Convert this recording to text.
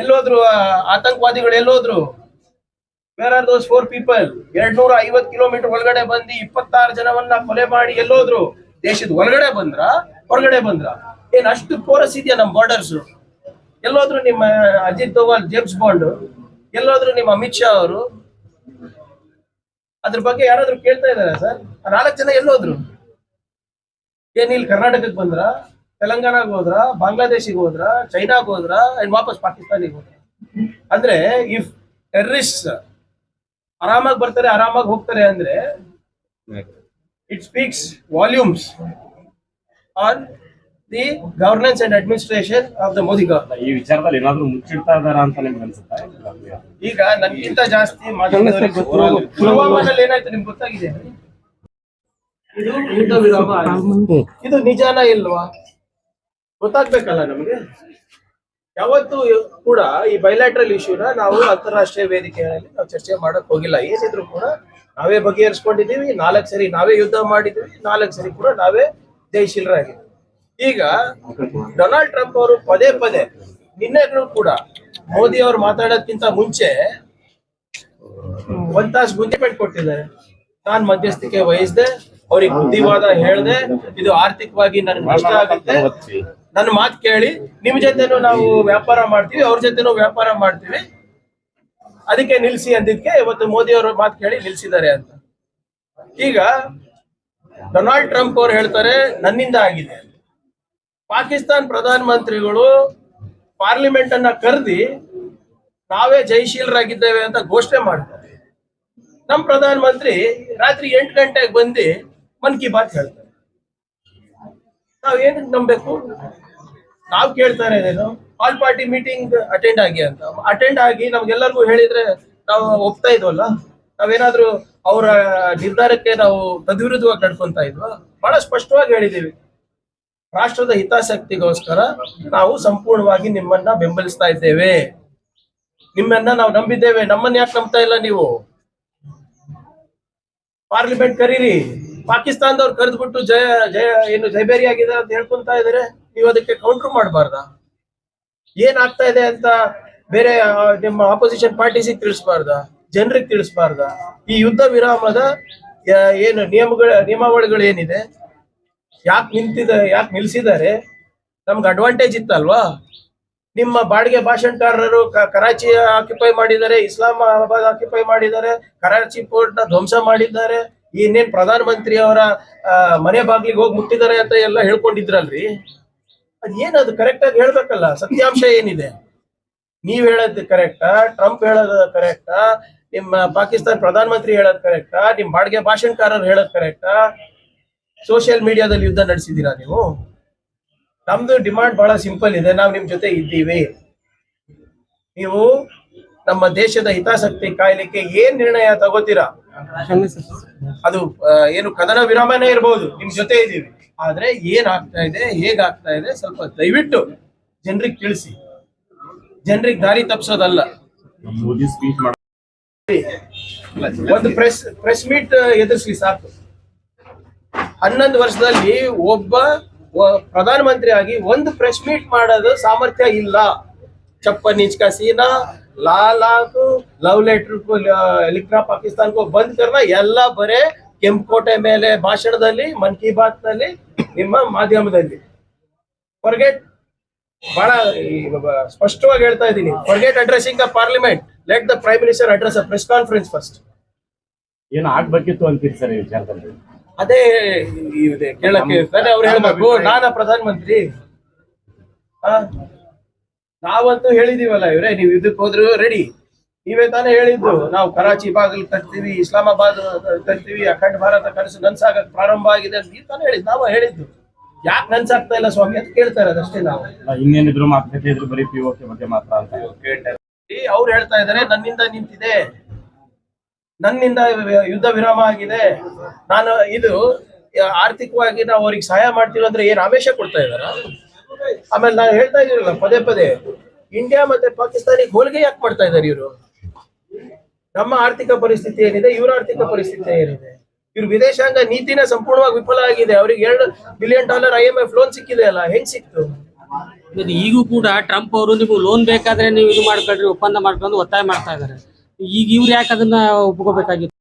ಎಲ್ಲೋದ್ರು ಆತಂಕವಾದಿಗಳು ಎಲ್ಲೋದ್ರು? Where are those 4 people? 250 kilometre ಒಳಗಡೆ ಬಂದು 26 ಜನವನ್ನ ಕೊಲೆ ಮಾಡಿ ಎಲ್ಲೋದ್ರು? ದೇಶದ ಒಳಗಡೆ ಬಂದ್ರ ಹೊರಗಡೆ ಬಂದ್ರ? ಏನ್ ಅಷ್ಟು ಪೋರಸ್ ಇದೆಯಾ ನಮ್ ಬಾರ್ಡರ್ಸ್? ಎಲ್ಲೋದ್ರು ನಿಮ್ಮ ಅಜಿತ್ ದೋವಲ್, ಜೇಮ್ಸ್ ಬಾಂಡ್? ಎಲ್ಲೋದ್ರು ನಿಮ್ಮ ಅಮಿತ್ ಶಾ ಅವರು? ಅದ್ರ ಬಗ್ಗೆ ಯಾರಾದ್ರೂ ಕೇಳ್ತಾ ಇದಾರ ಸರ್? 4 ಜನ ಎಲ್ಲೋದ್ರು? ಏನ್ ಇಲ್ಲಿ ಕರ್ನಾಟಕಕ್ಕೆ ಬಂದ್ರ, ತೆಲಂಗಾಣಕ್ಕೆ ಹೋದ್ರ, ಬಾಂಗ್ಲಾದೇಶಿಗೆ ಹೋದ್ರ, ಚೈನಾಗ್ ಹೋದ್ರ, ವಾಪಸ್ ಪಾಕಿಸ್ತಾನಿಗೆ ಹೋದ್ರ? ಅಂದ್ರೆ ಇಫ್ ಟೆರರಿಸ್ಟ್ ಆರಾಮಾಗಿ ಬರ್ತಾರೆ, ಆರಾಮಾಗಿ ಹೋಗ್ತಾರೆ ಅಂದ್ರೆ it speaks volumes on the governance and administration of the Modi government. ಈ ವಿಚಾರದಲ್ಲಿ ಏನಾದ್ರು ಮುಚ್ಚಿಡ್ತಾ ಇದಾರ ಅಂತ ನಿಮ್ಗೆ ಅನ್ಸುತ್ತಾ? ಈಗ ನನ್ಗಿಂತ ಜಾಸ್ತಿ ಮಾಧ್ಯಮದವರಿಗೆ ಗೊತ್ತು. ಪುಲ್ವಾಮಾದಲ್ಲಿ ಏನಾಯ್ತು ನಿಮ್ಗೆ ಗೊತ್ತಾಗಿದೆ? ಇದು ಯುದ್ಧ ವಿರಾಮ ಆಗಿದೆ. ಇದು ನಿಜಾನ ಇಲ್ವಾ ಗೊತ್ತಾಗ್ಬೇಕಲ್ಲ ನಮಗೆ. ಯಾವತ್ತೂ ಕೂಡ ಈ ಬೈಲ್ಯಾಟ್ರಲ್ ಇಶ್ಯೂನ ನಾವು ಅಂತಾರಾಷ್ಟ್ರೀಯ ವೇದಿಕೆಗಳಲ್ಲಿ ನಾವು ಚರ್ಚೆ ಮಾಡಕ್ ಹೋಗಿಲ್ಲ. ಏನಿದ್ರು ಕೂಡ ನಾವೇ ಬಗೆಹರಿಸ್ಕೊಂಡಿದೀವಿ. 4 ಸರಿ ನಾವೇ ಯುದ್ಧ ಮಾಡಿದೀವಿ, 4 ಸರಿ ಕೂಡ ನಾವೇ ಜಯಶೀಲರಾಗಿದ್ದೀವಿ. ಈಗ ಡೊನಾಲ್ಡ್ ಟ್ರಂಪ್ ಅವರು ಪದೇ ಪದೇ ನಿನ್ನೆಗಳು ಕೂಡ ಮೋದಿ ಅವರು ಮಾತಾಡೋದಕ್ಕಿಂತ ಮುಂಚೆ 1 ತಾಸು ಗುಂಜಿಮೆಂಟ್ ಕೊಟ್ಟಿದ್ದಾರೆ. ನಾನ್ ಮಧ್ಯಸ್ಥಿಕೆ ವಹಿಸ್ದೆ, ಅವ್ರಿಗೆ ಬುದ್ಧಿವಾದ ಹೇಳ್ದೆ, ಇದು ಆರ್ಥಿಕವಾಗಿ ನನ್ಗೆ ನಷ್ಟ ಆಗುತ್ತೆ, ನನ್ನ ಮಾತು ಕೇಳಿ ನಿಮ್ ಜೊತೆನೂ ನಾವು ವ್ಯಾಪಾರ ಮಾಡ್ತೀವಿ, ಅವ್ರ ಜೊತೆನೂ ವ್ಯಾಪಾರ ಮಾಡ್ತೀವಿ, ಅದಕ್ಕೆ ನಿಲ್ಸಿ ಅಂದಿದ್ಕೆ ಇವತ್ತು ಮೋದಿ ಅವರು ಮಾತು ಕೇಳಿ ನಿಲ್ಸಿದ್ದಾರೆ ಅಂತ. ಈಗ ಡೊನಾಲ್ಡ್ ಟ್ರಂಪ್ ಅವ್ರು ಹೇಳ್ತಾರೆ ನನ್ನಿಂದ ಆಗಿದೆ. ಪಾಕಿಸ್ತಾನ್ ಪ್ರಧಾನ ಮಂತ್ರಿಗಳು ಪಾರ್ಲಿಮೆಂಟ್ ಅನ್ನ ಕರೆದಿ ನಾವೇ ಜಯಶೀಲರಾಗಿದ್ದೇವೆ ಅಂತ ಘೋಷಣೆ ಮಾಡ್ತಾರೆ. ನಮ್ ಪ್ರಧಾನ ಮಂತ್ರಿ ರಾತ್ರಿ 8 ಗಂಟೆಗೆ ಬಂದು ಮನ್ ಕಿ ಬಾತ್ ಹೇಳ್ತಾರೆ. ನಾವ್ ಏನಕ್ಕೆ ನಂಬೇಕು? ನಾವ್ ಕೇಳ್ತಾ ಇರೋದೇನು, ಆಲ್ ಪಾರ್ಟಿ ಮೀಟಿಂಗ್ ಅಟೆಂಡ್ ಆಗಿ ಅಂತ. ಅಟೆಂಡ್ ಆಗಿ ನಮ್ಗೆಲ್ಲರಿಗೂ ಹೇಳಿದ್ರೆ ನಾವು ಒಪ್ತಾ ಇದ್ವಲ್ಲ? ನಾವೇನಾದ್ರೂ ಅವರ ನಿರ್ಧಾರಕ್ಕೆ ನಾವು ತದ್ವಿರುದ್ಧವಾಗಿ ನಡ್ಕೊಂತ ಇದ್ವಾ? ಬಹಳ ಸ್ಪಷ್ಟವಾಗಿ ಹೇಳಿದೀವಿ, ರಾಷ್ಟ್ರದ ಹಿತಾಸಕ್ತಿಗೋಸ್ಕರ ನಾವು ಸಂಪೂರ್ಣವಾಗಿ ನಿಮ್ಮನ್ನ ಬೆಂಬಲಿಸ್ತಾ ಇದ್ದೇವೆ, ನಿಮ್ಮನ್ನ ನಾವು ನಂಬಿದ್ದೇವೆ. ನಮ್ಮನ್ನ ಯಾಕೆ ನಂಬ್ತಾ ಇಲ್ಲ ನೀವು? ಪಾರ್ಲಿಮೆಂಟ್ ಕರೀರಿ. ಪಾಕಿಸ್ತಾನದವ್ರು ಕರೆದ್ಬಿಟ್ಟು ಜಯಬೇರಿ ಆಗಿದೆ ಅಂತ ಹೇಳ್ಕೊಂತ ಇದಾರೆ. ನೀವು ಅದಕ್ಕೆ ಕೌಂಟರ್ ಮಾಡಬಾರ್ದ? ಏನಾಗ್ತಾ ಇದೆ ಅಂತ ಬೇರೆ ನಿಮ್ಮ ಆಪೋಸಿಷನ್ ಪಾರ್ಟೀಸಿಗೆ ತಿಳಿಸಬಾರ್ದ? ಜನರಿಗೆ ತಿಳಿಸಬಾರ್ದ? ಈ ಯುದ್ಧ ವಿರಾಮದ ಏನು ನಿಯಮಾವಳಿಗಳು ಏನಿದೆ, ಯಾಕೆ ನಿಲ್ಸಿದ್ದಾರೆ? ನಮ್ಗೆ ಅಡ್ವಾಂಟೇಜ್ ಇತ್ತಲ್ವಾ? ನಿಮ್ಮ ಬಾಡಿಗೆ ಭಾಷಣಕಾರರು ಕರಾಚಿ ಆಕ್ಯುಪೈ ಮಾಡಿದ್ದಾರೆ, ಇಸ್ಲಾಮಾಬಾದ್ ಆಕ್ಯುಪೈ ಮಾಡಿದ್ದಾರೆ, ಕರಾಚಿ ಪೋರ್ಟ್ ನ ಧ್ವಂಸ ಮಾಡಿದ್ದಾರೆ, ಇನ್ನೇನ್ ಪ್ರಧಾನ ಮಂತ್ರಿ ಅವರ ಮನೆ ಬಾಗ್ಲಿಗೆ ಹೋಗಿ ಮುಟ್ಟಿದ್ದಾರೆ ಅಂತ ಎಲ್ಲ ಹೇಳ್ಕೊಂಡಿದ್ರಲ್ರಿ. ಅದೇನದು ಕರೆಕ್ಟ್ ಆಗಿ ಹೇಳ್ಬೇಕಲ್ಲ. ಸತ್ಯಾಂಶ ಏನಿದೆ? ನೀವ್ ಹೇಳೋದು ಕರೆಕ್ಟಾ? ಟ್ರಂಪ್ ಹೇಳೋದು ಕರೆಕ್ಟಾ? ನಿಮ್ಮ ಪಾಕಿಸ್ತಾನ ಪ್ರಧಾನ ಮಂತ್ರಿ ಹೇಳೋದು ಕರೆಕ್ಟಾ? ನಿಮ್ ಬಾಡಿಗೆ ಭಾಷಣಕಾರರು ಹೇಳೋದು ಕರೆಕ್ಟಾ? ಸೋಷಿಯಲ್ ಮೀಡಿಯಾದಲ್ಲಿ ಯುದ್ಧ ನಡೆಸಿದೀರಾ ನೀವು? ನಮ್ದು ಡಿಮಾಂಡ್ ಬಹಳ ಸಿಂಪಲ್ ಇದೆ, ನಾವು ನಿಮ್ ಜೊತೆ ಇದ್ದೀವಿ. ನೀವು ನಮ್ಮ ದೇಶದ ಹಿತಾಸಕ್ತಿ ಕಾಯ್ಲಿಕ್ಕೆ ಏನ್ ನಿರ್ಣಯ ತಗೋತೀರಾ, ಅದು ಏನು ಕದನ ವಿರಾಮನೇ ಇರಬಹುದು, ನಿಮ್ ಜೊತೆ ಇದ್ದೀವಿ. ಆದ್ರೆ ಏನ್ ಆಗ್ತಾ ಇದೆ, ಹೇಗಾಗ್ತಾ ಇದೆ ಸ್ವಲ್ಪ ದಯವಿಟ್ಟು ಜನರಿಗೆ ತಿಳಿಸಿ. ಜನರಿಗೆ ದಾರಿ ತಪ್ಪಿಸೋದಲ್ಲ. ಒಂದು ಪ್ರೆಸ್ ಮೀಟ್ ಎದುರಿಸಿ ಸಾಕು. 11 ವರ್ಷದಲ್ಲಿ ಒಬ್ಬ ಪ್ರಧಾನ ಮಂತ್ರಿ ಆಗಿ ಒಂದು ಪ್ರೆಸ್ ಮೀಟ್ ಮಾಡೋದು ಸಾಮರ್ಥ್ಯ ಇಲ್ಲ. छप्पन इंच का सीना, लाल आंख, लव लेटर को लिखना, पाकिस्तान को बंद करना, ಎಲ್ಲ ಬರೇ ಕೆಂಪಕೋಟೆ ಮೇಲೆ ಭಾಷಣದಲ್ಲಿ, ಮನ್ ಕಿ ಬಾತ್ ನಲ್ಲಿ, ನಿಮ್ಮ ಮಾಧ್ಯಮದಲ್ಲಿ. ಫರ್ಗೆಟ್, ಬಹಳ ಸ್ಪಷ್ಟವಾಗಿ ಹೇಳ್ತಾ ಇದ್ದೀನಿ, forget addressing the parliament, let the prime minister address a press conference first. ಏನು ಆಗ್ಬೇಕಿತ್ತು ಅಂತೀರಿ ಸರ್ ಈ ವಿಚಾರದಲ್ಲಿ? ಅದೇ ಕೇಳಕ್ಕೆ ಅವ್ರು ಹೇಳ್ಬೇಕು, ನಾನ ಪ್ರಧಾನ ಮಂತ್ರಿ? ನಾವಂತೂ ಹೇಳಿದೀವಲ್ಲ ಇವ್ರೆ, ನೀವು ಇದಕ್ಕೆ ಹೋದ್ರು ರೆಡಿ. ನೀವೇ ತಾನೇ ಹೇಳಿದ್ದು, ನಾವು ಕರಾಚಿ ಬಾಗಿಲು ಕಟ್ತೀವಿ, ಇಸ್ಲಾಮಾಬಾದ್ ಕಟ್ತೀವಿ, ಅಖಂಡ ಭಾರತ ಕನಸು ನನ್ಸಾಗಕ್ ಪ್ರಾರಂಭ ಆಗಿದೆ ಅಂತ ನೀವು ತಾನೇ ಹೇಳಿದ್ದು. ನಾವ ಹೇಳಿದ್ದು ಯಾಕೆ ನನ್ಸಾಗ್ತಾ ಇಲ್ಲ ಸ್ವಾಮಿ ಅಂತ ಕೇಳ್ತಾ ಇರೋದು ಅಷ್ಟೇ. ನಾವು ಇನ್ನೇನಿದ್ರು ಮಾತುಕತೆ ಇದ್ರು ಬರೀ ಪಿಒಕೆ ಬಗ್ಗೆ ಮಾತ್ರ ಅಂತ ಕೇಳ್ತಾ ಇದ್ದೀವಿ. ಅವ್ರು ಹೇಳ್ತಾ ಇದಾರೆ ನನ್ನಿಂದ ನಿಂತಿದೆ, ನನ್ನಿಂದ ಯುದ್ಧ ವಿರಾಮ ಆಗಿದೆ, ನಾನು ಇದು ಆರ್ಥಿಕವಾಗಿ ನಾವು ಅವ್ರಿಗೆ ಸಹಾಯ ಮಾಡ್ತೀವಿ ಅಂದ್ರೆ ಏನ್ ಆವೇಶ ಕೊಡ್ತಾ ಇದಾರ? ಆಮೇಲೆ ನಾನು ಹೇಳ್ತಾ ಇದೀರಲ್ಲ ಪದೇ ಪದೇ, ಇಂಡಿಯಾ ಮತ್ತೆ ಪಾಕಿಸ್ತಾನಿಗೆ ಹೋಲಿಕೆ ಯಾಕೆ ಮಾಡ್ತಾ ಇದಾರೆ ಇವರು? ನಮ್ಮ ಆರ್ಥಿಕ ಪರಿಸ್ಥಿತಿ ಏನಿದೆ, ಇವ್ರ ಆರ್ಥಿಕ ಪರಿಸ್ಥಿತಿ ಏನಿದೆ? ಇವ್ರ ವಿದೇಶಾಂಗ ನೀತಿನೇ ಸಂಪೂರ್ಣವಾಗಿ ವಿಫಲ ಆಗಿದೆ. ಅವ್ರಿಗೆ $2 ಬಿಲಿಯನ್ IMF ಲೋನ್ ಸಿಕ್ಕಿದೆ ಅಲ್ಲ, ಹೆಂಗ್ ಸಿಕ್ತು? ಮತ್ತೆ ಈಗೂ ಕೂಡ ಟ್ರಂಪ್ ಅವರು ನೀವು ಲೋನ್ ಬೇಕಾದ್ರೆ ನೀವು ಇದು ಮಾಡ್ಕೊಳ್ರಿ ಒಪ್ಪಂದ ಮಾಡ್ಕೊಂಡು ಒತ್ತಾಯ ಮಾಡ್ತಾ ಇದ್ದಾರೆ. ಈಗ ಇವ್ರು ಯಾಕೆ ಅದನ್ನ ಒಪ್ಕೋಬೇಕಾಗಿತ್ತು?